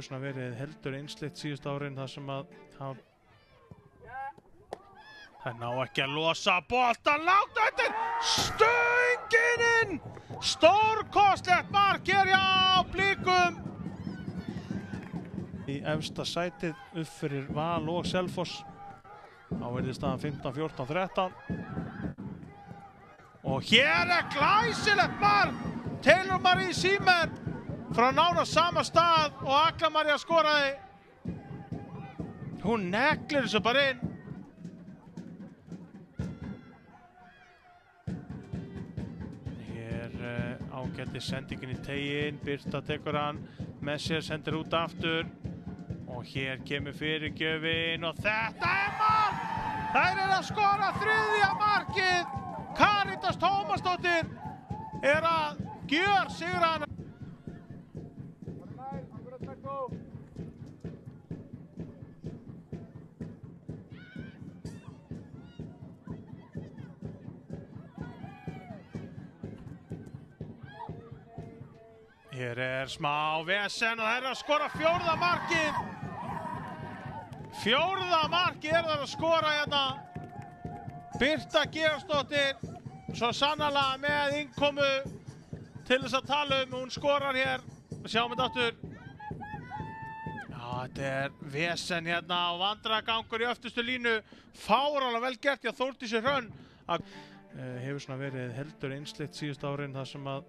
hefur svona verið heldur einsleitt síðust árin þar sem að það ná ekki að losa boltan langt undir stöngin inn. Stórkostlegt mark hjá Blikum. Í efsta sætið upp fyrir Val og Selfoss. Þá verður staðan 15-14-13. Og hér glæsilegt mark. Taylor Marie Seaman frá nánast sama stað og Agla María skoraði. Hún neglir þessu bara inn. Hér ágæti sendingin í teginn. Birta tekur hann með sér, sendir út aftur. Og hér kemur fyrirgjöfin og þetta mark! Þær að skora þriðja markið! Karítas Tómasdóttir að gjörsigra hana. Hér smá vesen og þær að skora fjórða markið. Fjórða markið þær að skora hérna. Birta Georgsdóttir, svo sannarlega með innkomu til þess að tala hún skorar hér. Sjáum þetta aftur. Já, þetta vesen hérna og vandragangur í öftustu línu. Fáránlega vel gert hjá Þórdísi Hrönn. Hefur svona verið heldur einsleitt síðust árin þar sem að